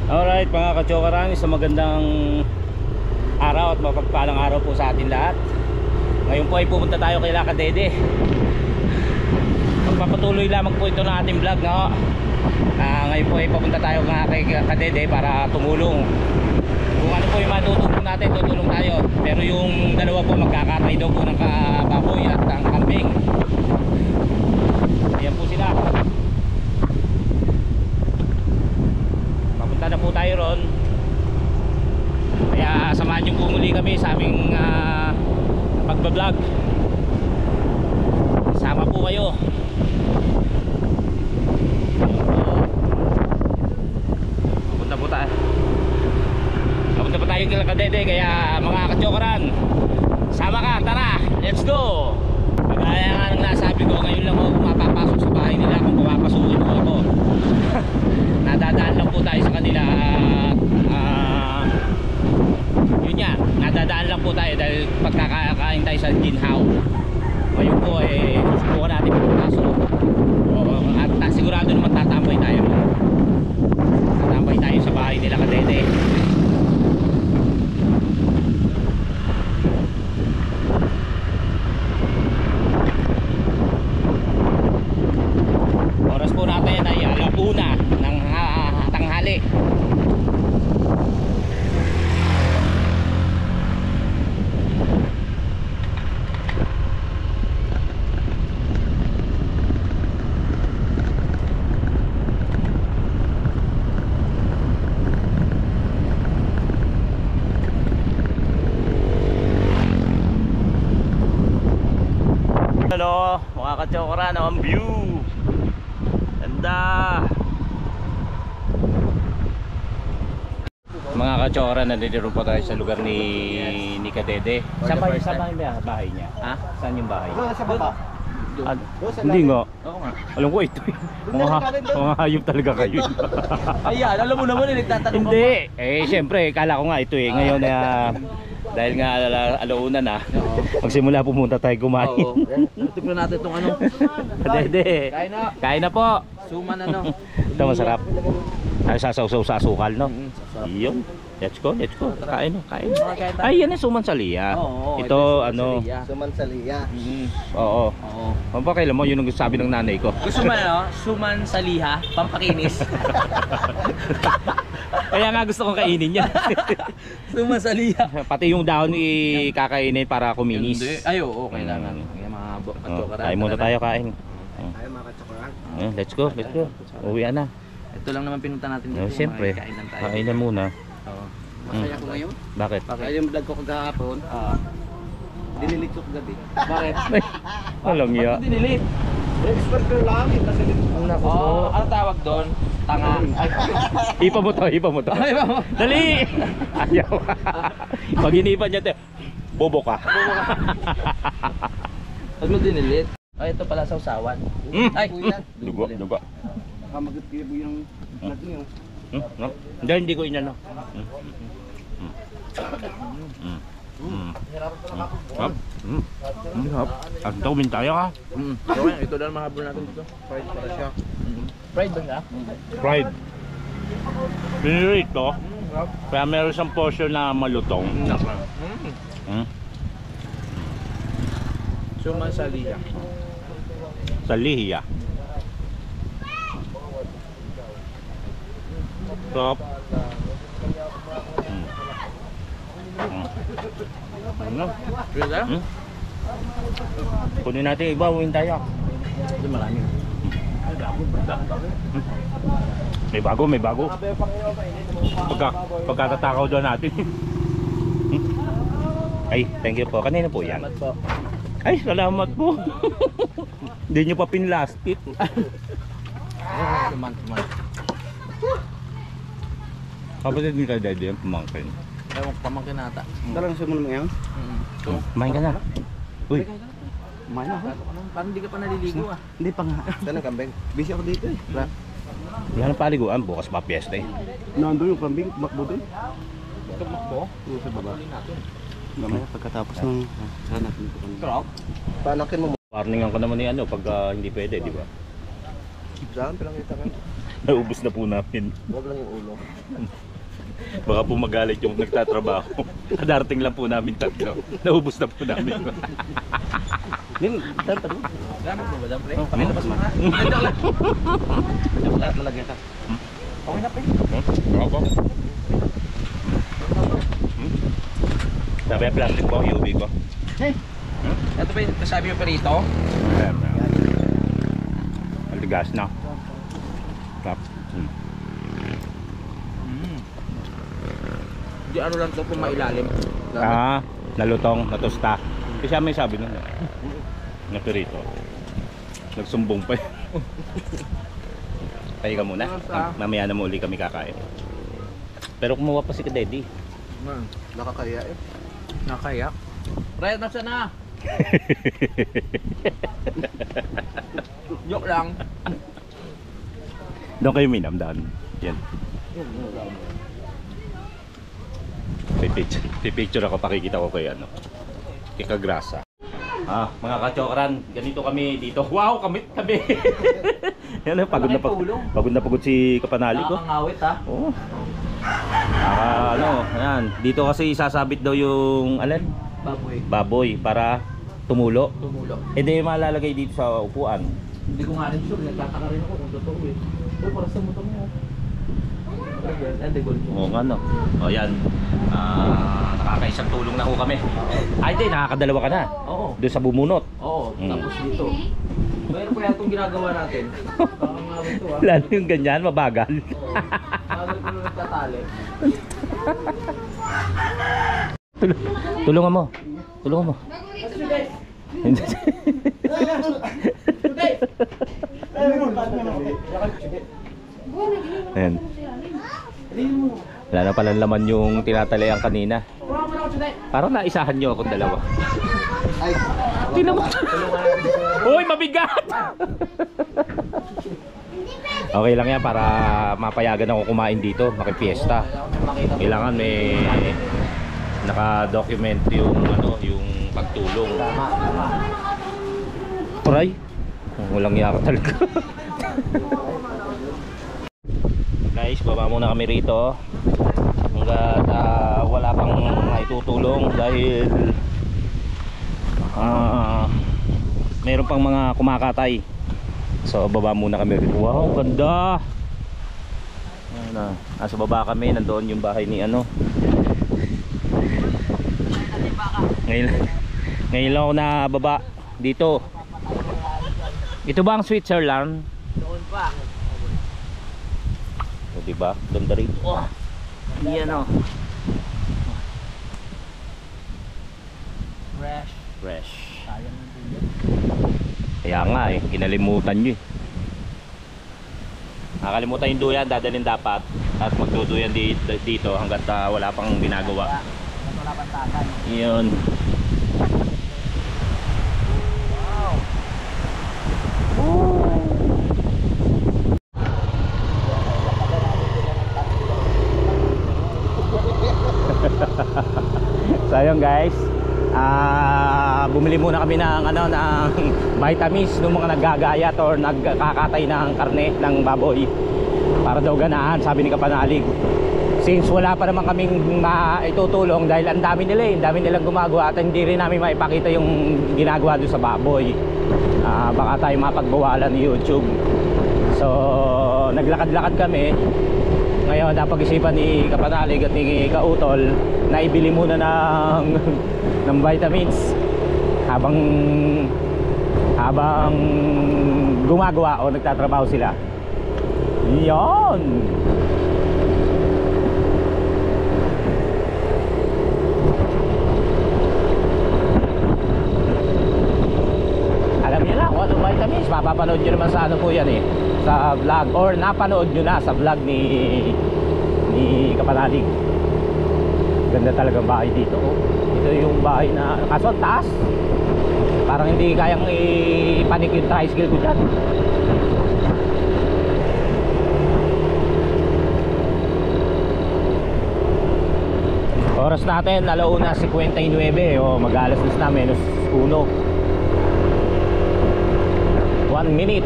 Alright mga ka-chokaran, isang magandang araw at mapagpalang araw po sa atin lahat. Ngayon po ay pupunta tayo kay Kadede. Magpapatuloy lamang po ito ng ating vlog, no? Ngayon po ay papunta tayo kay Kadede para tumulong. Kung ano po yung matutulong natin, tutulong tayo. Pero yung dalawa po magkakatay daw po ng baboy at ang kambing. Ayan po sila. Papunta na po tayo ron. Kaya samahan nyo po muli kami sa aming pagbablog. Sama po kayo. Papunta po tayo. Papunta pa tayo kay Kadede. Kaya mga ka-chokaran, sama ka, tara, let's go. Kagaya nga nang nasabi ko, ngayon lang ako mapapasok sa bahay nila kung pumapasukin ko ako. Nadadaan lang po tayo sa kanila. Yun nga, nadadaan lang po tayo dahil pagkakain tayo sa Ginhaw. Ngayon po subukan natin magpasok. At sigurado naman tatambay tayo. Tatambay tayo sa bahay nila Kadede. Oras po natin ay alauna ng tanghali. Hello, mga ka-chokaran, ang view. Ganda. Mga ka-chokaran, nandito po tayo sa lugar ni Kadede. Saan ba bahay niya? Ha? Saan yung bahay? Sa baba. Hindi nga. Oo nga. Alam ko ito. Mga hayop talaga kayo. Ayan, alam mo naman nagtatanong. Hindi. Siyempre, kala ko nga ito Ngayon dahil nga alauna na, magsimula pumunta tayo kumain. Oo. Tignan natin itong ano. Kadede. Kain na po. Suman ano. Ito masarap. Ay, sasaw-saw sa asukal, no? Iyon. Let's go. Kain. Ay, yan yung suman sa liya. Oo, ito ano. Suman sa liya. Oo. Pampakailan mo, yun ang sabi ng nanay ko. Gusto mo suman sa liha, pampakinis. Kaya nga gusto kong kainin yan. Suman sa liha. Pati yung dahon kakainin para kuminis. Ay, oo, kailangan. Yung mga ka-chokaran. Kain muna tayo, kain. Ay, mga ka-chokaran. Let's go. Uwi na. Ito lang naman pinunta natin dito. Siyempre, kainan muna. Oo. Masaya ko ngayon. Bakit? Ay, yung vlog ko kagahapon. Dinilit ko kagabi. Bakit? Alam niya. Dinilit. Expert ko lang. Oo, ano tawag doon? Tanga. Hipa mo to. Ay, mama. Dali! Ayaw. Pag inipan niya, bobo ka. Pag mo dinilit. Ay, ito pala sausawan. Ay, Dugo. Kamagit-kibo yung vlog niyo. No? Hindi ko inano. Ang tawin tayo ka. ito lang mahabol natin dito. Fried para siya. Fried ba siya? Fried. Pinirito. Kaya meron siyang portion na malutong. Suman sa liha. Sa lihiya. Stop. Ano? Pwede? Kunin natin iba, uwin tayo. Ito marami. May bago. Pagkatatakaw doon natin. Ay, thank you po. Kanina po yan. Salamat po. Ay, salamat po. Hindi nyo pa pinlastik. Suman. Kapatid ni Kadede yung pamangkin. Ewan ko, pamangkin nata. Talagang suman mo yan? Kumain ka na. Uy. Kumain ako. Parang hindi ka pa naliligo Hindi pa nga. Saan ang kambing? Busy ako dito eh. Wala nang paliguan. Bukas pa piyesta Nandun yung kambing, makbo dun. Tumakbo? Oo, sa baba. Gamaya pagkatapos ng hanap dito kami. Panakin mo. Warningan ko naman ni pag hindi pwede, di ba? Saan pinakita ka? Naubos na po namin. Huwag lang yung ulo. Baka po magalit yung nagtatrabaho. Kadarating lang po namin tatlo. Naubos na po namin. Dim, saan pa doon? Gamit mo ba dyan, pre? Oh, Pakilabas mo na. Joke lang. Joke lang, lalagyan ka. Okay na, pre. Ako. Sabi ang plastic po, UV ko. Ito ba yung kasabi yung perito? Maligas na. Tap. Di ano lang ito kung mailalim. Ah, nalutong, natusta. Kasi may sabi nun. Na perito. Nagsumbong pa. Tayo ka muna. Mamaya na muli kami kakain. Pero kumuha pa si Kadedi. Nakakaya eh. Nakaya. Pre, nasa na? Joke lang. Doon kayo minamdaan. Yan. Pipicture ako, pakikita ko kay ano. Ikagrasa. Ah, mga kachokran, ganito kami dito. Wow, kamit kami. Yan, pagod na pagod si Kapanali ko. Nakakangawit ha. Oo. Ano, ayan. Dito kasi isasabit daw yung alin? Baboy para tumulo. Eh di malalagay dito sa upuan. Hindi ko nga rin sure, nagtataka rin ako kung totoo eh. Para sa motor mo. Oo nga no. O yan. Nakakaisang tulong na ho kami. Ay di, nakakadalawa ka na. Oo. Doon sa bumunot. Oo, tapos dito. Mayroon pa itong ginagawa natin. Nakakangawit ito ha. Lalo yung ganyan, mabagal. Bagal ko nung nagtatali. Tulungan mo. Tulungan mo. Ayan. Wala na palang laman yung tinatalayan kanina. Parang naisahan nyo akong dalawa. Ay, Tingnan mo. Uy, mabigat! Okay lang yan para mapayagan ako kumain dito, makipiesta. Kailangan may naka-document yung ano, yung pagtulong. Aray, walang yaka talaga. Guys, baba muna kami rito hanggat wala pang maitutulong dahil mayroon pang mga kumakatay. So baba muna kami rito. Wow, ganda. Nasa baba kami, nandoon yung bahay ni ano. Ngayon lang ako nababa dito. Ito ba ang Switzerland? Doon pa. O diba? Ganda rito. Oh, yan o. Fresh. Fresh. Sayang ng tubig. Kaya nga eh, kinalimutan nyo eh. Nakalimutan yung duyan, dadalhin dapat. At magduduyan dito hanggat wala pang ginagawa. Wala pang tatay. Yun. So ayun guys, bumili muna kami ng ano, ng vitamins ng mga naggagayat or nagkakatay ng karne ng baboy para daw ganahan, sabi ni Kapanalig. Since wala pa naman kaming maitutulong dahil ang dami nila ang dami nilang gumagawa at hindi rin namin maipakita yung ginagawa doon sa baboy. Baka tayo mapagbawalan ni YouTube. So naglakad-lakad kami. Ngayon napag-isipan ni Kapanalig at ni Kautol na ibili muna ng vitamins habang gumagawa o nagtatrabaho sila. Yon. Alam niyo na kung anong vitamins, mapapanood nyo naman sa ano po yan eh, sa vlog, or napanood nyo na sa vlog ni Kapanalig. Ganda talagang bahay dito. Ito yung bahay na kaso ang taas, parang hindi kayang ipanik yung tricycle ko dyan. Oras natin, 1:59. O mag-alas na, menos 1. 1 minute.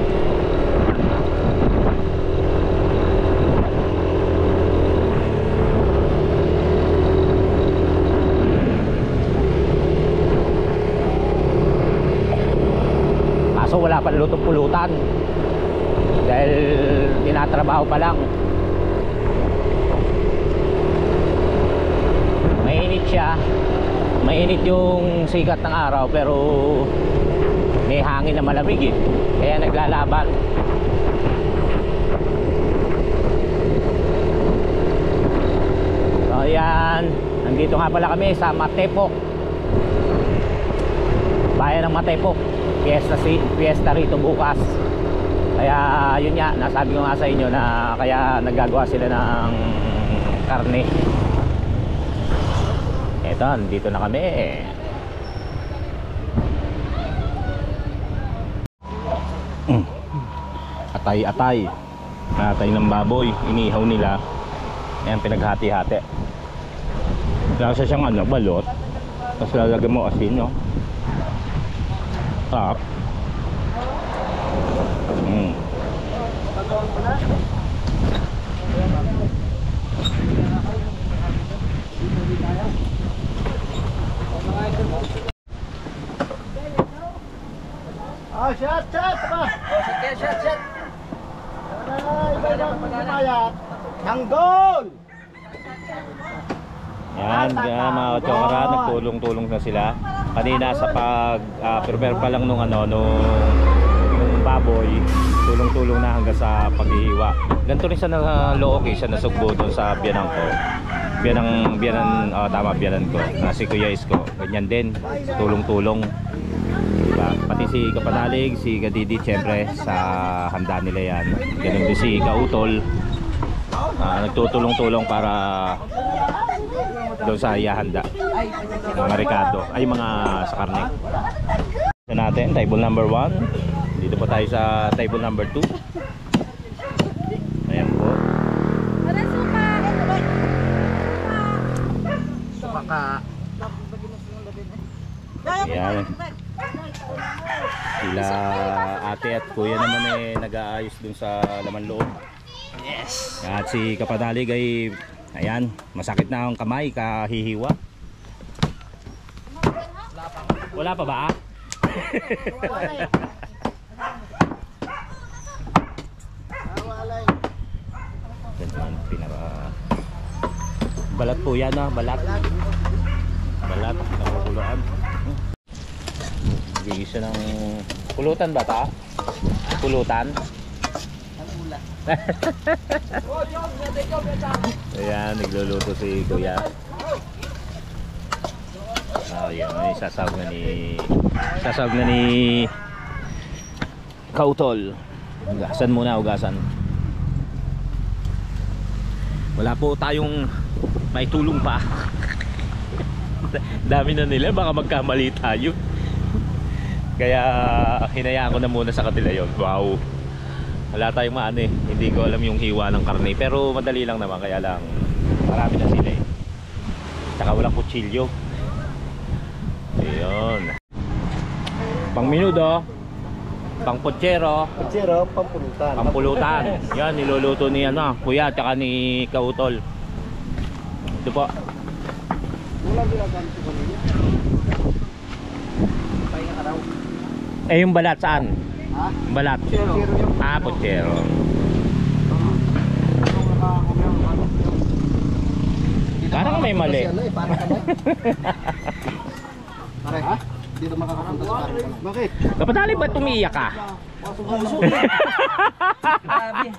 wala pa lutong pulutan dahil tinatrabaho pa lang. Mainit siya, mainit yung sikat ng araw pero may hangin na malamig eh, kaya naglalaban. So yan, nandito nga pala kami sa Matepok, bayan ng Matepok. Fiesta rito bukas. Kaya yun nga, nasabi ko nga sa inyo na kaya naggagawa sila ng karne. Eto, dito na kami. Atay ng baboy, inihaw nila. Ayan, pinaghati-hati. Nasa siyang ano, balot. Tapos lalagyan mo asin, no? Sarap. Shot pa! Shot. Tanggol! Yan, mga katsokara, nagtulong-tulong na sila. Kanina sa prepare pa lang nung baboy, tulong-tulong na hanggang sa paghihiwa. Ganito rin siya na looki, siya nasugbo doon sa biyanan ko. Biyanan ko, na si Kuya Isko. Ganyan din, tulong-tulong. Diba? Pati si Kapanalig, si Kadidi, syempre sa handa nila yan. Ganun din si Kautol, nagtutulong-tulong para doon sa ihahanda mga rekado, ay mga sa karne. Ito natin, table number 1. Dito pa tayo sa table number 2. Ayan po. Ayan. Sila ate at kuya naman nag-aayos dun sa laman loob. Yes. At si Kapanalig ay ayan, masakit na ang kamay kahihiwa. Wala pa ba? Balat po yan, balat nakukuluan. Bigyan siya ng pulutan ba ta? Pulutan? Ayan, nagluluto si Kuya. Ayan, sasawag na ni Kautol. Ugasan muna, ugasan. Wala po tayong may tulong pa. Dami na nila, baka magkamali tayo. Kaya hinayaan ko na muna sa kanila yon. Wow, wala tayong hindi ko alam yung hiwa ng karne, pero madali lang naman, kaya lang marami na sila tsaka walang kutsilyo. Ayun, pang minudo, pang potsero, pampulutan. pampulutan. Yan, niluluto ni Kuya tsaka ni Kautol. Ito po. Yung balat saan? Ha? Balat. Potsero. Parang may mali. Pare, ha? Dito makakapunta sa pare. Bakit? Kapatali, ba't umiiyak ka?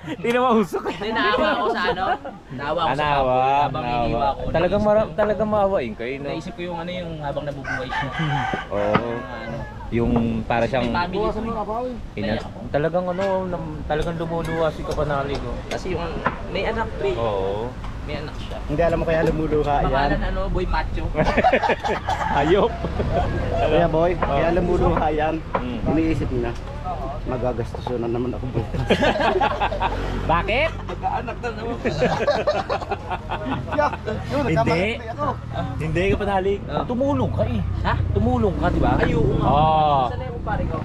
Hindi na mausok. Naawa ako sa naawa ako sa habang iniwa ko. Talagang maawain kayo. Naisip ko yung habang nabubuhay siya. Oo. Yung para siyang talagang lumuluwa si Kapanalig. Kasi yung may anak Oo. may anak siya. Hindi alam mo kaya lumuluha yan. Pangalan Boy Pacho. Ayop. Kaya boy, kaya lumuluha yan. Mm. Iniisip niya, magagastos na naman ako bukas. Bakit? Magkaanak na naman. Hindi. Hindi Kapanalig. Tumulong ka Ha? Tumulong ka, di ba? Ay, oo nga. Oo. Saan na yung pare ko?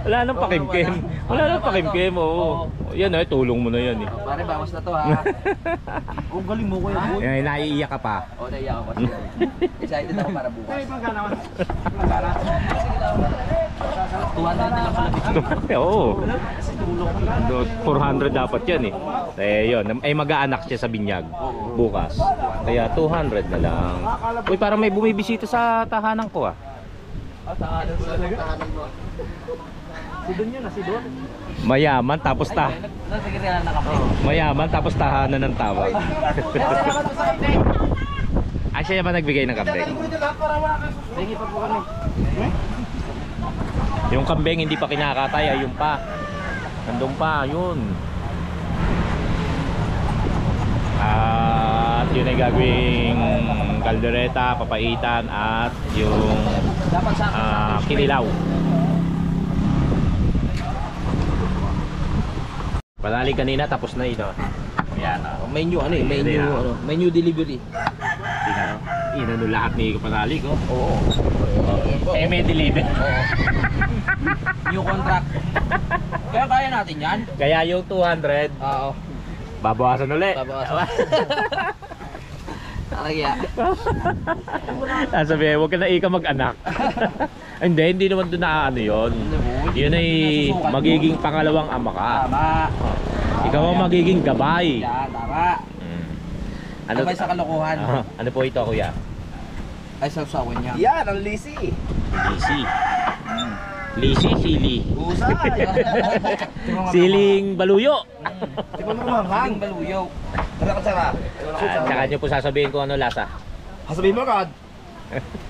Wala nang pakimkim. Wala nang pakimkim, oo. Yan tulong mo na yan Pare, bawas na to ha. Ang galing mo kuya boy. Yan, naiiyak ka pa. O, naiyak ako kasi. Excited ako para bukas. Ay, pagkanaman. Sige lang. 200 na lang pala. Oo. 400 dapat yan eh. Yun. Ay mag-aanak siya sa binyag bukas. Kaya 200 na lang. Uy, parang may bumibisita sa tahanan ko ah. Tahanan talaga. Si Don yun, si Don. Mayaman tapos Nasa kirihan na kape. mayaman tapos tahanan ng tawag. Ay, siya ba nagbigay ng kambing? Sige pa po kami. Yung kambing hindi pa kinakatay, ayun pa. Nandun pa, yun. At yun ay gagawing kaldereta, papaitan at yung kinilaw. Panali kanina tapos na ito. Yan. Menu ano eh, menu delivery. Inano lahat ni Panali ko. Oo. May deliver. New contract. Kaya kaya natin yan. Kaya yung 200, Oo. babawasan ulit. Babawasan. Kaya. Sabi, huwag ka na ika mag-anak. Hindi naman doon na ano yun. Yun ay magiging pangalawang ama ka. Tama. Ikaw ang magiging gabay. Yan, tama. Ano Gabay sa kalokohan. ano po ito, kuya? Ay, sausawan niya. Yan, ang lisi. Lisi. Lisi, sili. Usay. Siling baluyo. Di ba mamanghang? Ang baluyo. Ano ka sarap? Tsaka nyo po sasabihin kung ano lasa. Sabihin mo, Kad.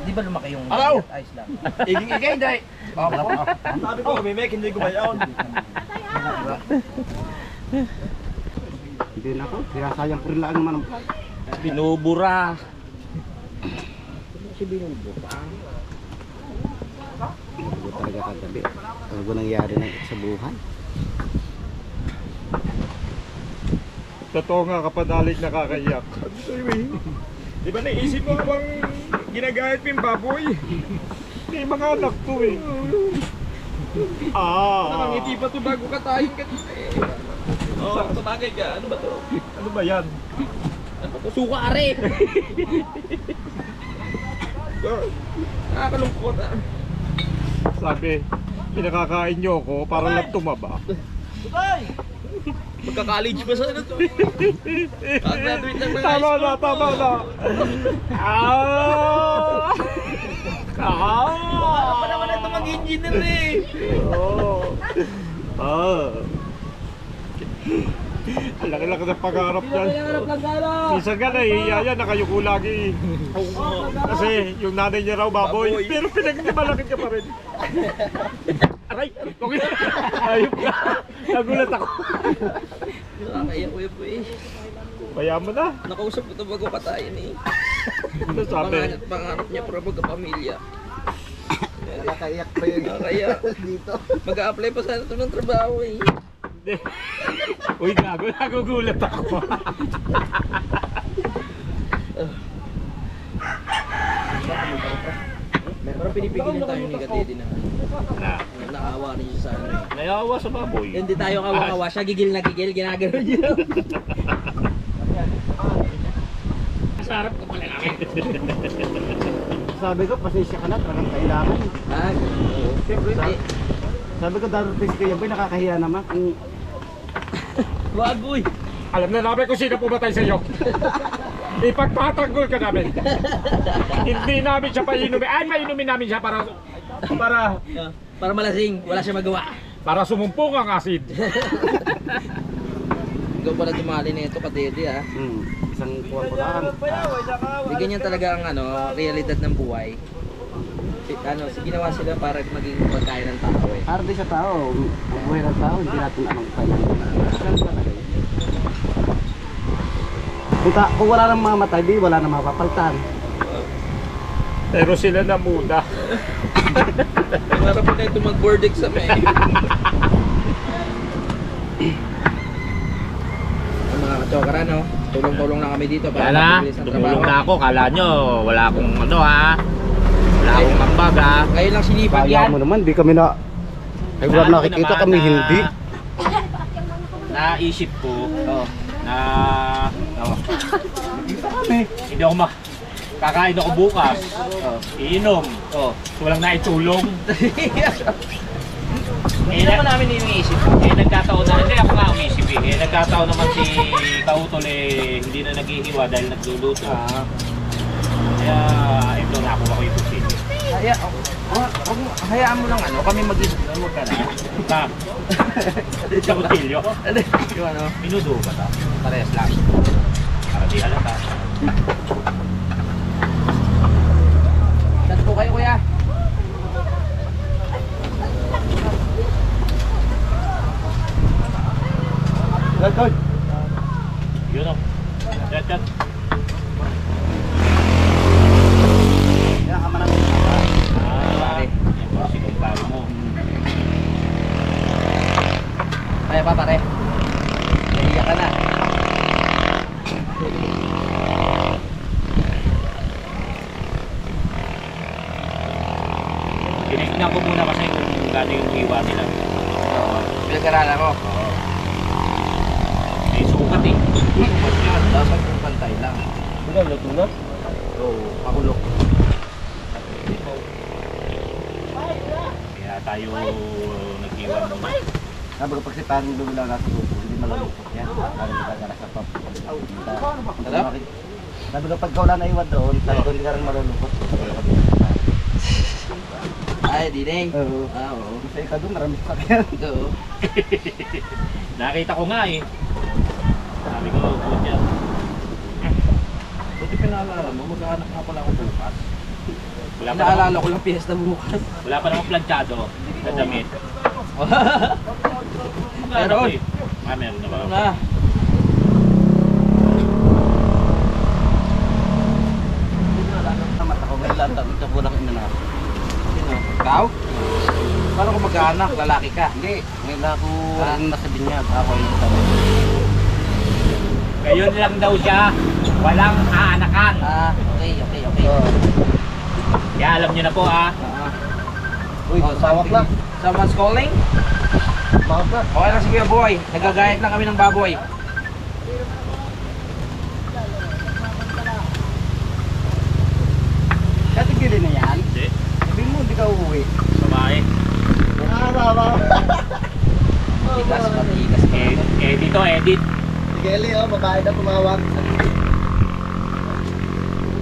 Di ba lumaki yung Araw! ice lang? Iging-igay, hindi. Sabi ko, Mimek, hindi ko bayaon. Hindi na ako. Kaya sayang ko rin lang naman. Binubura. Si binubura. Hindi talaga kagabi. Ano ba nangyari na sa buhay? Totoo nga kapadalig nakakaiyak. Di ba naisip mo bang ginagayat mo yung baboy? May mga anak ko eh. Nakangiti pa to bago katayin kanina eh. Oh, tumagay ka. Ano ba to? Ano ba yan? Suka are! Nakakalungkot ah. Sabi, pinakakain nyo ako para lang tumaba. Magka-college ba sa ano to? Pag-graduate lang ng high Tama school. na, tama na. Baka pa naman ito mag-engineer eh. Ang laki-laki ng pag-harap yan. Nangarap lang sana. Minsan ka nahihiya yan, nakayuko lagi. Kasi yung nanay niya raw baboy. Pero pinagmalaki ka pa rin. Aray! Okay. Ayop ka. Nagulat ako. Nakakaiyak ko yun po eh. Mayaman na. Nakausap ko ito bago katayin eh. Ano sabi? Pangarap niya para magkapamilya. Nakakaiyak pa yun. Kaya Dito. mag-a-apply pa sana ito ng trabaho eh. Hindi. Uy, gago. Nagugulat ako. Pero pinipigilan tayo ni Katedi na nakawa rin siya sa ano eh. Nayawa sa baboy. Hindi tayo kawa-kawa, siya gigil na gigil, ginagano niya. Sarap ko pala namin. Sabi ko, pasensya ka na, talagang kailangan. Siyempre hindi. Sabi ko, darating si Kuya Boy, nakakahiya naman. Wagoy! Alam na namin kung sino pumatay sa iyo. Ipagtatanggol ka namin. Hindi namin siya painumin. Ay, mainumin namin siya para Para malasing, wala siya magawa. sumumpong ang asid. Ikaw pala tumali na ito, Katedi ah. Isang kuwan ko lang. Hindi ganyan talaga ang ano, realidad ng buhay. Ginawa sila para maging pagkain ng tao eh. Para di sa tao, buhay ng tao, hindi natin anong kailangan. Kung wala nang mamatay, di wala nang mapapaltan. Pero sila na muna. Para po na ito mag-board exam eh. Mga kachokara no, tulong-tulong na kami dito para Kala, mabilis ang tumulong trabaho. na ako. Kala nyo, wala akong ano ha. Wala akong ambag ha. Ngayon lang sinipag Kaya yan. mo naman, di kami na... Ay, wala Ano nakikita naman kami, na- hindi. Naisip ko Oh. na hindi ako kakain ako bukas. Iinom. Oh. Walang naitulong. Hindi naman namin iniisip. Nagkataon na, hindi ako nga umisip nagkataon naman si Kautol hindi na naghihiwa dahil nagluluto. Kaya ito nakuha ko yung kusilyo. Hayaan mo lang kami mag-isip na mo ka na. Sa kusilyo? Yung ano, Minudo ba ito? parehas lang. Para di halata. Saan po kayo kuya? Good. Yun o. Chat. Kaya kama namin. Yung mga sikumparo mo. Kaya pa pare. Naiiyak ka na. Tinignan ko muna kasi kung gano'n yung iwa nila. Pinag-aralan ko. May sukat eh. Sukat yan. Dapat yung pantay lang. Wala, luto na. Oo, makulok. Kaya tayo nag-iwa muna. Sabi ko pag si Paring Lumila nasa luto, hindi malulupot yan. Parang kita ka nasa pop. Sarap? Sabi ko pag wala na iwan doon, sabi ko hindi ka rin malulupot. Ay, dineng. Oo. Oo. Sa ika doon, marami sa yan. Oo. Nakita ko nga eh. Sabi ko, good yan. Buti pinaalala mo, magkaanak nga pala ako bukas. Wala pa Naalala namang, ko lang piyesta bukas. wala pa namang planchado na damit. Meron. Meron na ba? Ano na? Tamat ako, may latang ikaw po lang inanap. Sino? Ikaw? Paano kung magkaanak? Lalaki ka? Hindi, may lako rin nasa binyag. Ako yung tabi. Ngayon lang daw siya, walang aanakan. Okay. Kaya alam niyo na po ah. Uy, sawak na. Someone's calling? Bakit na? Okay lang sige boy. Nagagayat lang kami ng baboy. Katigilin na yan. Hindi. Sabi mo, hindi ka uuwi. Babae. Nakakasama. Matigas pa. Edit o, edit. Tigili, oh, babae na tumawag.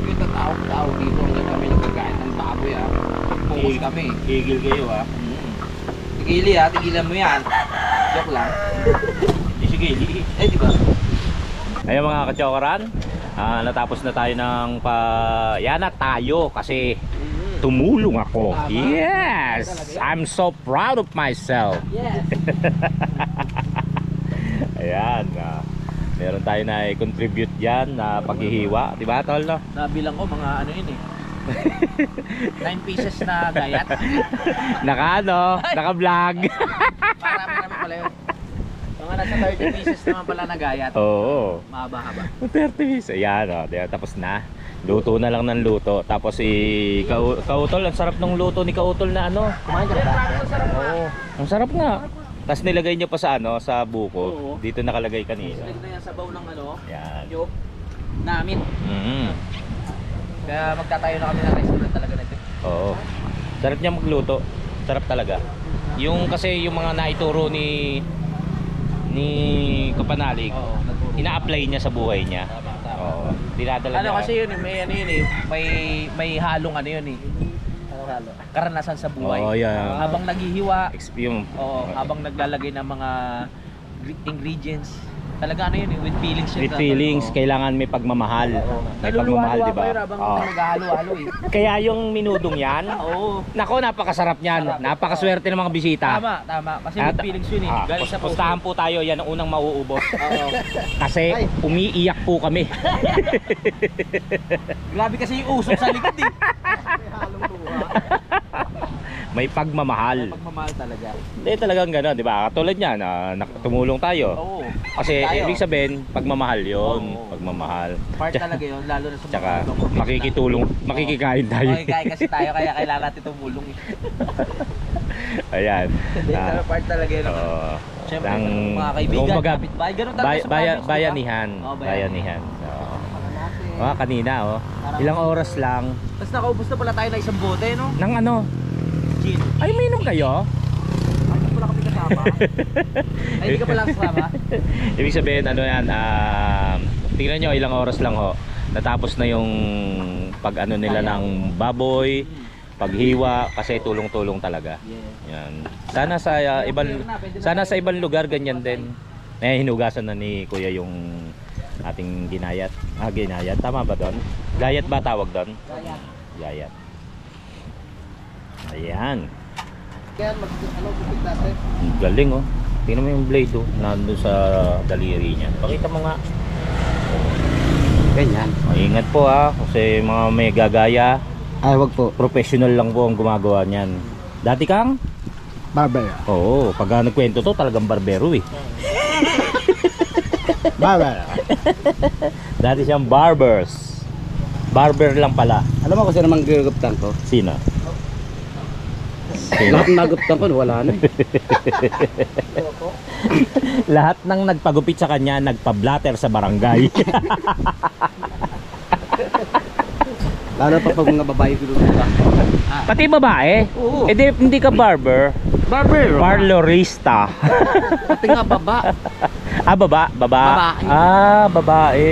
Kita tao dito hanggang kami nagagayat ng baboy Focus kami. Gigil kayo ah. Tigili tigilan mo yan. Joke lang. Hindi si Gili. Di ba? Ayun mga kachokaran, natapos na tayo ng yana tayo kasi tumulong ako. Yes! I'm so proud of myself. Yes. Ayan, meron tayo na i-contribute dyan na paghihiwa. Diba tol no? Nabilang ko mga ano yun 9 pieces na gayat. Naka-vlog. Marami pala yun. Mga nasa 30 pieces naman pala na gayat. Oo. Mahaba-haba. 30 minutes. Ayan o, tapos na. Luto na lang ng luto. Tapos Kautol, ang sarap ng luto ni Kautol na ano. Kumain ka na ba? Oo. Ang sarap nga. Tapos nilagay niyo pa sa sa buko. Oo. Dito nakalagay kanina. Ito na yan sa baw ng Yan. yung namin. Kaya magtatayo na kami ng restaurant talaga nito. Oo. Sarap niya magluto. Sarap talaga. Yung kasi yung mga naituro ni Kapanalig, ina-apply niya sa buhay niya. Oo. Dinadala niya. Kasi yun may may halong yun halo. Karanasan sa buhay. Oo, yan. Habang naghihiwa, habang naglalagay ng mga ingredients. Talaga with feelings yun. With feelings, kailangan may pagmamahal. May pagmamahal, di ba? Habang naghahalo-halo Kaya yung minudong yan, nako, napakasarap niyan. Napakaswerte ng mga bisita. Tama. Kasi with feelings yun Galing sa puso. Pustahan po tayo, yan ang unang mauubos. Oo. Kasi umiiyak po kami. Grabe kasi yung usok sa likod May pagmamahal. Pagmamahal talaga. Hindi talagang gano'n, di ba? Katulad niyan, tumulong tayo. Oo. Kasi Tayo. ibig sabihin, pagmamahal yun. Oo. Pagmamahal. Part talaga yun, lalo na sa mga Tsaka documents makikitulong, makikikain tayo. Makikikain kasi tayo, kaya kailangan natin tumulong Ayan. Hindi, part talaga yun. Siyempre, mga kaibigan, kumbaga, kapitbahay, ganun talaga sa province, di ba? bayanihan. Oo, Bayanihan. Kanina, ilang oras lang. Tapos nakaubos na pala tayo na isang bote, no? Nang ano? Gin. Ay, minom kayo? Tapos pala kami Ay, hindi ka pala kasama? Ibig sabihin ano yan, tingnan nyo ilang oras lang ho. Natapos na yung pag ano nila ng baboy, paghiwa, kasi tulong-tulong talaga. Yan. Sana sa ibang lugar ganyan din. Hinugasan na ni Kuya yung ating ginayat. Ginayat, tama ba doon? Gayat ba tawag doon? Gayat. Ayan. Kaya gupit natin. Ang galing oh. Tingnan mo yung blade oh, nandun sa daliri niya. Pakita mo nga. Ganyan. Ingat po ha, kasi mga may gagaya, Ay, wag po. professional lang po ang gumagawa niyan. Dati kang? Barber. Oo, pag nagkwento to talagang barbero eh. Barber. Dati siyang barbers. Barber lang pala. Alam mo kung sino naman gaguptan ko? Sino? Lahat ng naguptan ko, wala na eh. Lahat ng nagpagupit sa kanya, nagpa-blatter sa barangay. Lalo pa pag mga babae gulong-gulong. Pati babae? Oo. Eh hindi ka barber. Barber. Parlorista. Pati nga baba. Baba? Babae. Babae.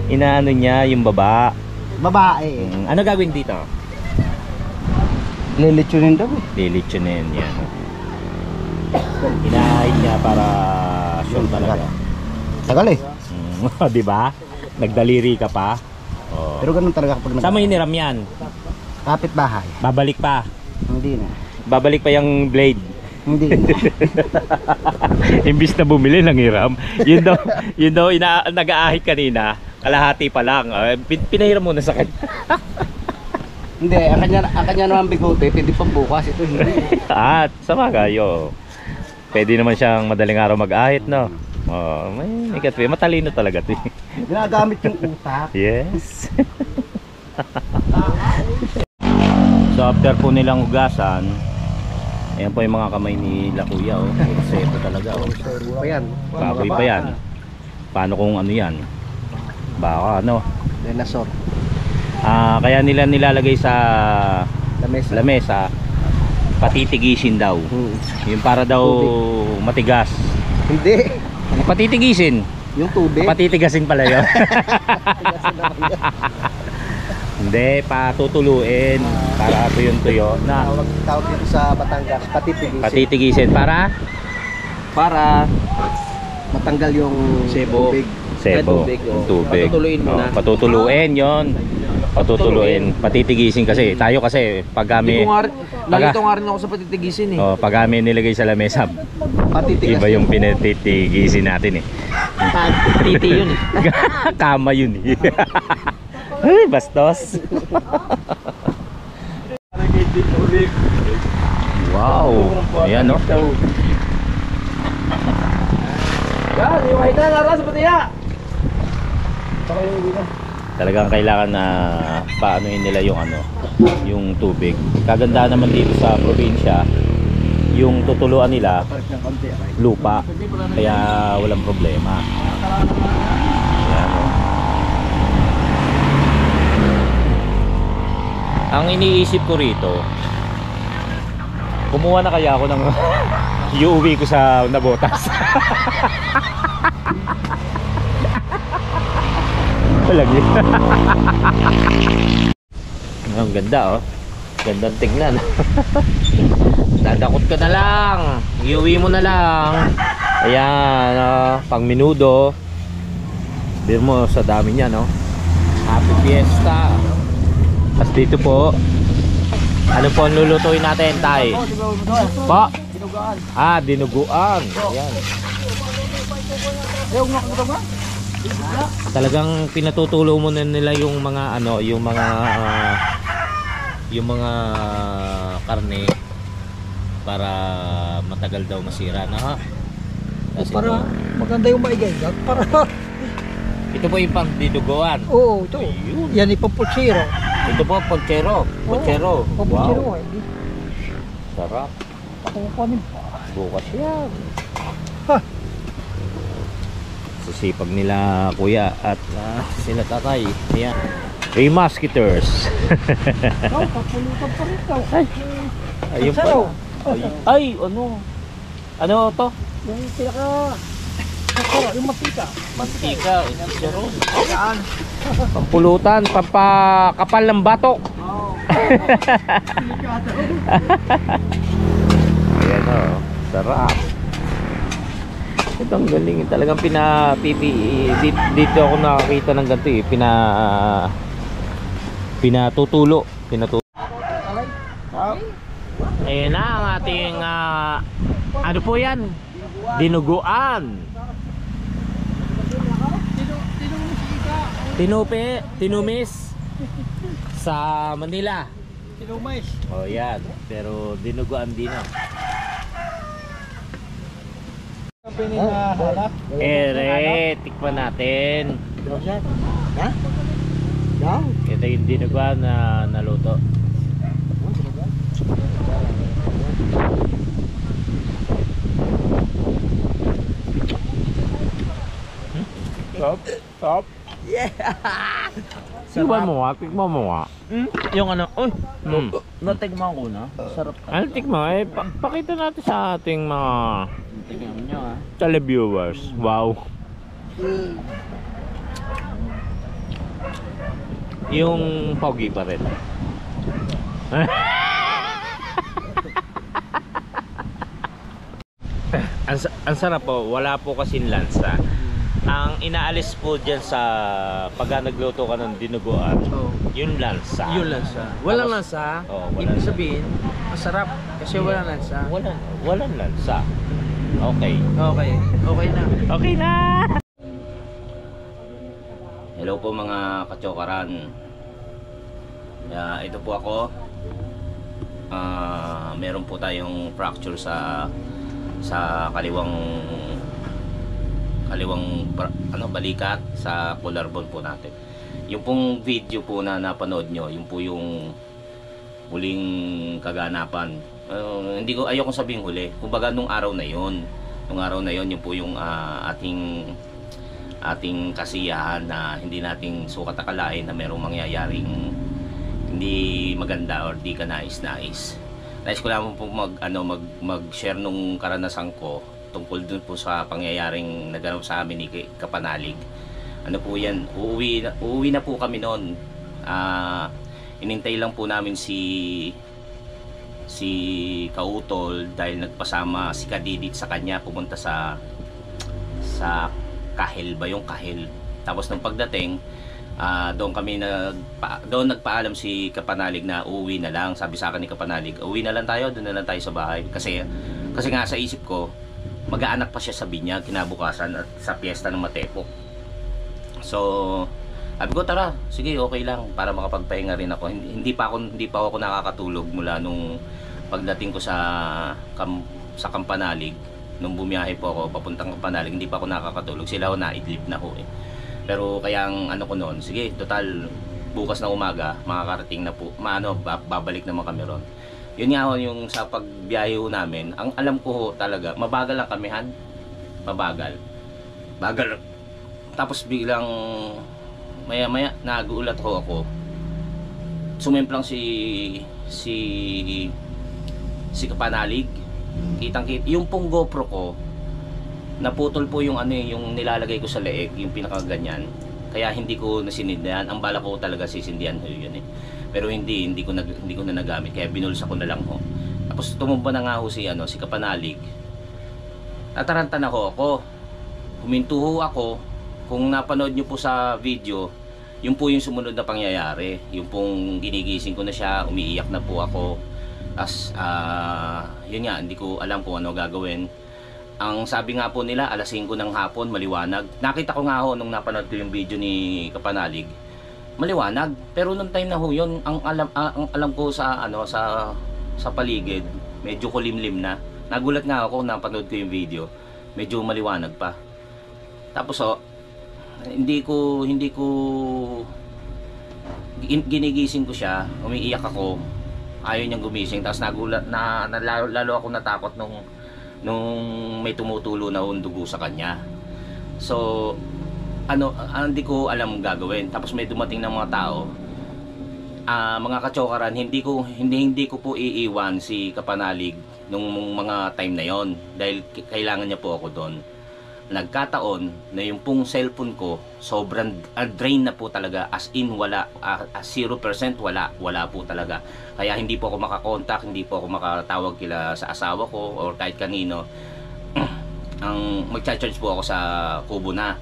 Inaano niya yung baba. Babae. Ano gagawin dito? Lilitsunin daw eh. Lilitsunin yan. Inaahit niya para sure talaga. Tagal eh. Di ba? Nagdaliri ka pa. Oh. Pero ganun talaga kapag Saan mo hiniram yan? kapit bahay. Babalik pa. Hindi na. Babalik pa yung blade. Hindi na. Imbis na bumili ng hiram, yun daw nag-aahit kanina, kalahati pa lang. Pinahiram muna sa kanya. Hindi, ang kanya naman bigote, pwede pang bukas. Ito hindi. At sa magayo, pwede naman siyang madaling araw mag-ahit, no? Oh, may katwi, matalino talaga 'to. Ginagamit yung utak. Yes. So after po nilang hugasan, ayan po yung mga kamay ni Kuya, oh. Seto talaga, oh. Pa yan. Baboy pa yan. Paano kung ano yan? Baka ano? Dinosaur. Kaya nila nilalagay sa Lamesa. lamesa, patitigisin daw. Yung para daw matigas. Hindi. Patitigisin. Yung tubig. Patitigasin pala yun. Hindi, patutuluin para tuyo na. Tawag dito sa Batangas, patitigisin. Patitigisin para matanggal yung Sebo. tubig. sebo. Tubig, oh. Tubig. Patutuluin muna. Patutuluin yon. Patutuluin. Patitigisin kasi. Tayo kasi pag kami Nalito nga rin ako sa patitigisin eh. pag kami nilagay sa lamesa, Patitigas. iba yung pinatitigisin natin eh. Titi yun eh. Kama yun eh. Ay, bastos. Wow. Ayan no. Yan, iwahit na naras sa patiya. Talagang kailangan na paanohin nila yung yung tubig. Kaganda naman dito sa probinsya, yung tutuluan nila lupa, kaya walang problema. Ayan, oh. Ang iniisip ko rito, kumuha na kaya ako ng iuwi ko sa Nabotas. Walang yun. Ang ganda oh. Gandang tingnan. Dadakot ka na lang. Iuwi mo na lang. Ayan pang minudo. Bir mo sa dami niya no. Happy Fiesta. Tapos dito po, ano po ang lulutuin natin, Tay? Po? Dinuguan. Ayan. Talagang pinatutulo mo na nila yung mga yung mga karne para matagal daw masira na ha. Kasi Para maganda yung maigay. Para ito po yung pang dinuguan. oo, ito. Ayun. Yan ipaputsiro. Ito po pochero. Pochero. Paputsiro Wow. eh. Di Sarap. pakukunin. Bukas yan. Ha. Sisipag nila kuya at sila tatay. Ayan. Hey Musketeers. Kapulutan pa rin daw. Ayun Saro. pa. Ay, ano? Ano to? Yung pinaka... Masarap, yung mantika. Mantika, chicharon. Pampulutan, pampakapal ng batok. Oo. Ayan o, sarap. Ito ang galing, talagang dito ako nakakita ng ganito eh, pinatutulo. Ayan na ang ating ano po yan? Dinuguan. Tinumis sa Manila. Sinumis. Oh yan, pero dinuguan din ah. Ang pininahalak. Tikman natin. Ha? Daw? Ito yung dinuguan na naluto. Stop. Yeah! Tikman mo nga, tikman mo nga. Yung ano, uy! Mm. Natigman ko na. Sarap. Ano tikman? Pakita natin sa ating mga Tignan nyo ah. televiewers. Wow. Yung pogi pa rin. Ang sarap po, wala po kasing lansa. Ang inaalis po dyan sa pagka nagluto ka ng dinuguan, Oh. yung lansa. Yun lansa. Walang Tapos- lansa. Oo, walang Ibig sabihin, masarap. Kasi walang lansa. Walang lansa. Okay. Okay. Okay na. Okay na! Hello po mga kachokaran. Ito po ako. Meron po tayong fracture sa kaliwang balikat sa collarbone po natin. Yung pong video po na napanood nyo, yung po yung huling kaganapan. Ayokong sabihin huli. Kumbaga nung araw na yon, yung po yung ating kasiyahan na hindi nating sukat akalain na merong mangyayaring hindi maganda or di ka nais-nais. Nais ko lang po mag-share nung karanasan ko tungkol dun po sa pangyayaring naganap sa amin ni Kapanalig. Ano po yan, uuwi na po kami noon. Inintay lang po namin si Kautol dahil nagpasama si Kadidit sa kanya pumunta sa Kahil ba yung Kahil. Tapos nung pagdating, doon nagpaalam si Kapanalig na uuwi na lang. Sabi sa akin ni Kapanalig, uuwi na lang tayo, doon na lang tayo sa bahay. Kasi nga sa isip ko, mag-aanak pa siya sa Binyag kinabukasan at sa piyesta ng Matepok. So, sabi ko tara, sige okay lang para makapagpahinga rin ako. Hindi pa ako nakakatulog mula nung pagdating ko sa Kampanalig. Nung bumiyahe po ako papuntang Kampanalig, hindi pa ako nakakatulog. Sila ho naidlip na ho eh. Pero kaya ang ano ko noon, sige, total bukas na umaga makakarating na po, babalik naman kami ron. Yun nga ho, yung sa pagbiyahe ho namin, ang alam ko ho talaga, mabagal lang kami mabagal. Tapos biglang maya naguulat ho ako. Sumemplang si Kapanalig. Kitang-kita yung pong GoPro ko, naputol po yung yung nilalagay ko sa leeg, yung pinakaganyan. Kaya hindi ko nasindihan. Ang bala ko talaga sisindihan ho yun eh. Pero hindi ko na nagamit, kaya binulsa ko na lang ho. Tapos tumumba na nga ho si Kapanalig. Nataranta na ho ako. Huminto ho ako. Kung napanood nyo po sa video, yun po yung sumunod na pangyayari. Yung pong ginigising ko na siya, umiiyak na po ako. As yun nga, hindi ko alam kung ano gagawin. Ang sabi nga po nila, alas 5 ng hapon, maliwanag. Nakita ko nga ho nung napanood ko yung video ni Kapanalig, maliwanag. Pero nung time na ho yun, ang alam ko sa sa paligid, medyo kulimlim na. Nagulat nga ako nung napanood ko yung video, medyo maliwanag pa. Tapos hindi ko ginigising ko siya, umiiyak ako. Ayaw niyang gumising. Tapos nagulat lalo ako natakot nung may tumutulo na dugo sa kanya. So hindi ko alam gagawin. Tapos may dumating ng mga tao, mga kachokaran. Hindi ko po iiwan si Kapanalig nung mga time na yon dahil kailangan niya po ako doon. Nagkataon na yung pong cellphone ko sobrang drain na po talaga, as in wala, 0% wala po talaga. Kaya hindi po ako makakontak, hindi po ako makatawag kila sa asawa ko or kahit kanino. Ang magcha-charge po ako sa kubo na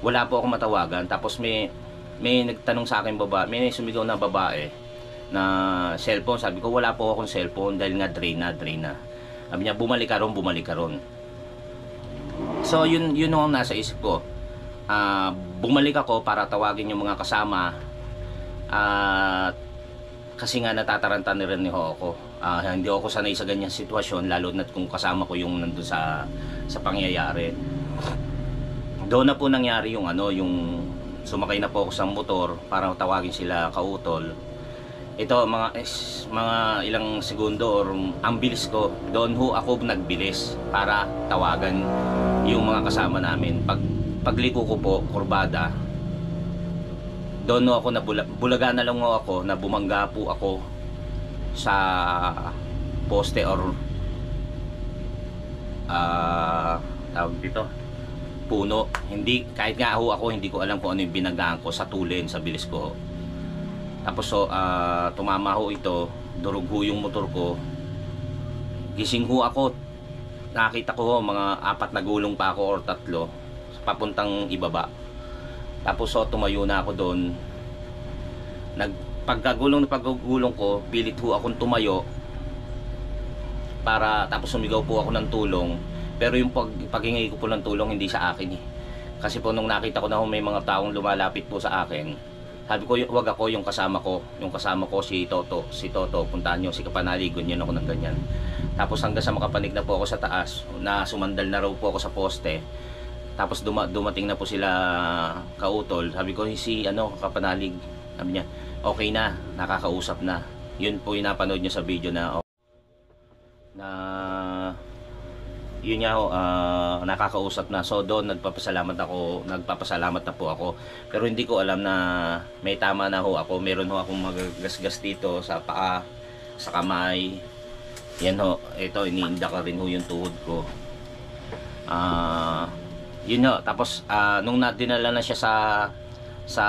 wala po ako matawagan. Tapos may nagtanong sa akin may sumigaw na babae na cellphone. Sabi ko wala po akong cellphone dahil nga drain na. Sabi niya bumalik ka ron. So yun ang nasa isip ko. Bumalik ako para tawagin yung mga kasama. Kasi nga natataranta ni rin ako. Hindi ako sanay sa ganyang sitwasyon, lalo na kung kasama ko yung nandun sa pangyayari. Doon na po nangyari yung yung sumakay na po ako sa motor para tawagin sila kautol. Ito mga ilang segundo or ang bilis ko, doon ho ako nagbilis para tawagan yung mga kasama namin. Pagliko ko po kurbada, doon ho ako bulaga na lang ho ako na bumangga po ako sa poste or tawag dito puno. Hindi, kahit nga ho ako hindi ko alam kung ano yung binanggaan ko sa tulin sa bilis ko. Tapos tumama ho ito, durog ho yung motor ko. Gising ho ako, nakita ko ho mga 4 na gulong pa ako or 3 papuntang ibaba. Tapos tumayo na ako doon. Pagkagulong ko, pilit ho akong tumayo para tapos sumigaw po ako ng tulong. Pero yung paghingi ko po ng tulong hindi sa akin eh. Kasi po nung nakita ko na may mga taong lumalapit po sa akin, sabi ko wag ako, yung kasama ko si Toto, puntahan nyo si Kapanalig, ganyan ako ng ganyan. Tapos hanggang sa makapanig na po ako sa taas, na sumandal na raw po ako sa poste. Tapos dumating na po sila kautol. Sabi ko si Kapanalig, sabi niya okay na, nakakausap na. Yun po yung napanood nyo sa video na yun nga ho, nakakausap na. So doon nagpapasalamat na po ako. Pero hindi ko alam na may tama na ho ako. Meron ho akong magagasgas dito sa paa, sa kamay. Yan ho, ito iniinda ka rin ho yung tuhod ko. Yun ho, tapos nung dinala na siya sa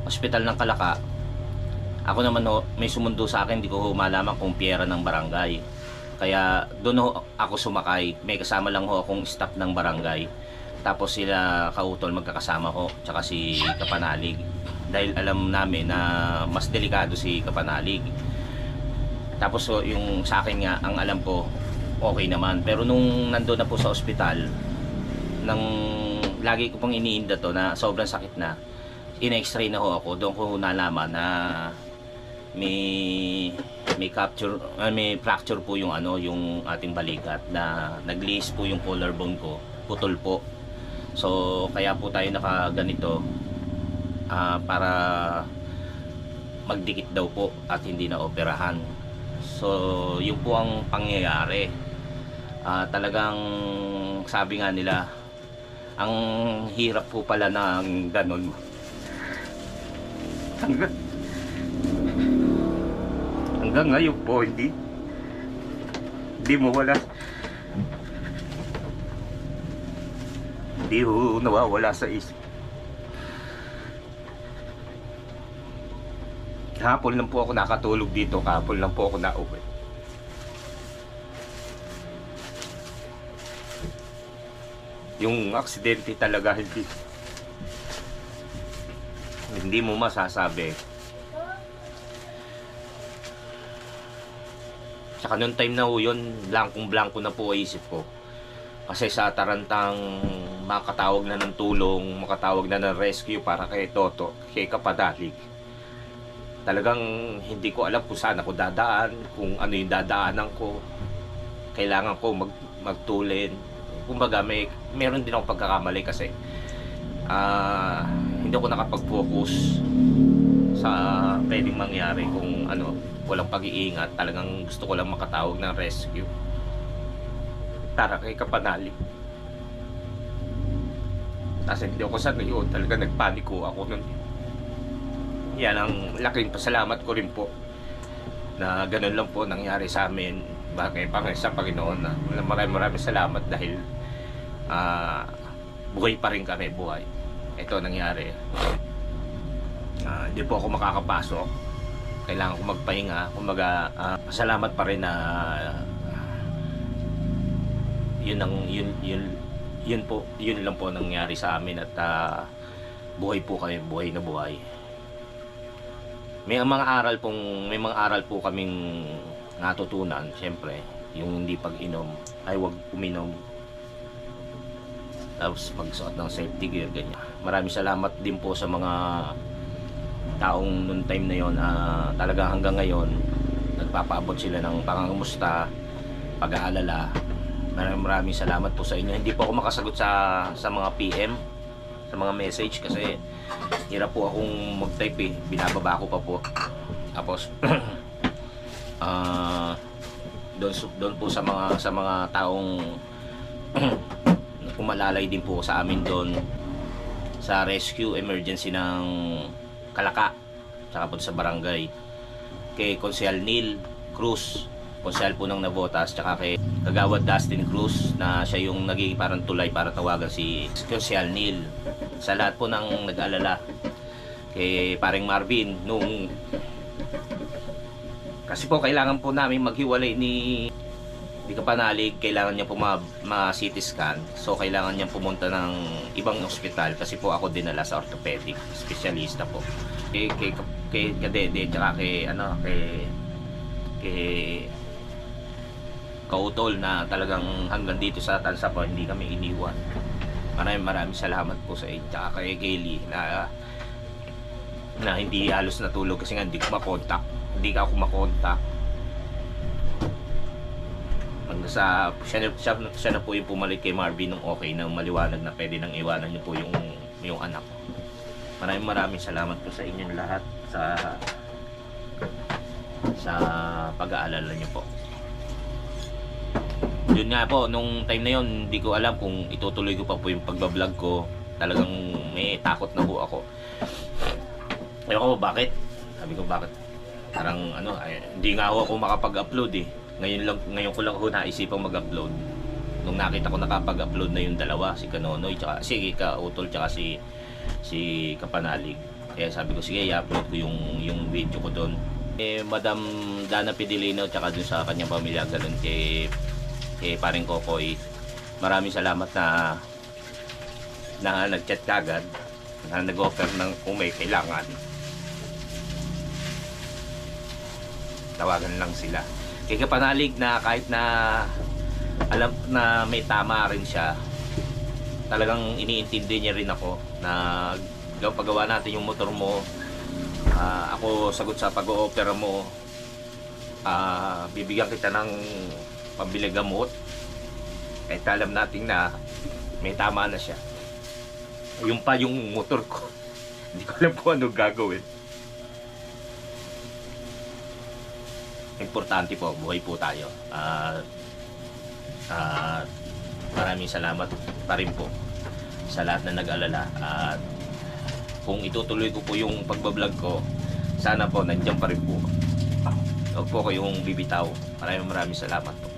ospital ng Kalaka, ako naman ho, may sumundo sa akin, hindi ko ho malaman kung piyera ng barangay. Kaya doon ho ako sumakay. May kasama lang ho akong staff ng barangay. Tapos sila kautol magkakasama ho, tsaka si Kapanalig. Dahil alam namin na mas delikado si Kapanalig. Tapos yung sa akin nga, ang alam ko okay naman. Pero nung nandoon na po sa ospital, lagi ko pong iniinda to na sobrang sakit na, in-x-ray na ho ako. Doon ko nalaman na may fracture po yung yung ating balikat, na naglihis po yung collarbone ko, putol po. So kaya po tayo nakaganito para magdikit daw po at hindi na operahan. So yun po ang pangyayari. Talagang sabi nga nila, ang hirap po pala ng ganun. Hanggang ngayon po hindi mo wala, hindi ho nawawala sa isip. Kahapon lang po ako nakatulog dito, kahapon lang po ako nauwi. Yung aksidente talaga hindi mo masasabi. Tsaka noong time na ho yun, blankong-blanko na po isip ko. Kasi sa tarantang makatawag na ng tulong, makatawag na ng rescue para kay Toto, kay Kapanalig. Talagang hindi ko alam kung saan ako dadaan, kung ano yung dadaanan ko. Kailangan ko magtulin. Kumbaga meron din akong pagkakamali kasi hindi ako nakapag-focus sa pwedeng mangyari kung walang pag-iingat. Talagang gusto ko lang makatawag ng rescue para kay Kapanalig. Kasi hindi ako sanay yun. Talaga nagpaniko ako nun. Yan ang laking pasalamat ko rin po na ganun lang po nangyari sa amin bagay pa sa Panginoon na maraming salamat dahil buhay pa rin kami, buhay. Ito nangyari. Hindi po ako makakapasok. Kailangan ko magpahinga. Kumbaga, salamat pa rin na yun lang po nangyari sa amin at buhay po kami, buhay na buhay. May mga aral po kaming natutunan, syempre, yung hindi pag-inom, ay wag uminom. Tapos magsuot ng safety gear, ganyan. Maraming salamat din po sa mga taong noong time na yon, talaga hanggang ngayon nagpapaabot sila ng pangangamusta, pag-aalala. Maraming salamat po sa inyo. Hindi po ako makasagot sa mga PM, sa mga message kasi hirap po akong mag-type eh. Binababa ko pa po. Tapos doon po sa mga taong umalalay din po sa amin doon sa rescue emergency ng Kalaka, tsaka po sa barangay, kay Konsehal Neil Cruz, konsehal po ng Navotas, tsaka kay Kagawad Dustin Cruz na siya yung naging parang tulay para tawagan si Konsehal Neil. Sa lahat po ng nag-alala, kay paring Marvin, nung kasi po kailangan po namin maghiwalay ni Kapanalig, kailangan niya po ma-CT scan, so kailangan niya pumunta ng ibang ospital kasi po ako dinala sa orthopedic specialista po. Kay Kadede, tsaka kay Kautol na talagang hanggang dito sa Tansa po hindi kami iniwan. Maraming salamat po sa inyo. Tsaka kay Kaylee na hindi halos natulog kasi nga hindi ka ako makontak. Siya na po yung pumalit kay Marvin nung okay na maliwanag na pwede nang iwanan niyo po yung anak. Maraming salamat po sa inyong lahat sa pag-aalala niyo po. Yun nga po, nung time na yun, hindi ko alam kung itutuloy ko pa po yung pagbablog ko. Talagang may takot na po ako. Ayoko, bakit? Sabi ko, bakit? Parang hindi nga ako makapag-upload eh. Ngayon ko lang ako naisipang mag-upload. Nung nakita ko nakapag-upload na yung dalawa, si Kanonoy, tsaka si Kautol, tsaka si Kapanalig. Kaya sabi ko, sige, i-upload ko yung video ko doon. Madam Dana Pidilino, tsaka dun sa kanyang pamilya, ganun kay paring Kokoy. Maraming salamat na nag-chat kagad, na nag-offer ng kung may kailangan. Tawagan lang sila. Kay Kapanalig na kahit na alam na may tama rin siya, talagang iniintindi niya rin ako na paggawa natin yung motor mo, ako sagot sa pag-o-opera mo, bibigyan kita ng pambili gamot kahit alam natin na may tama na siya. Yung motor ko hindi ko alam kung ano gagawin. Importante po, buhay po tayo. Maraming salamat pa rin po sa lahat na nag-alala. At kung itutuloy ko po yung pagbablog ko, sana po nandiyan pa rin po. Huwag po kayong bibitaw. Maraming salamat po.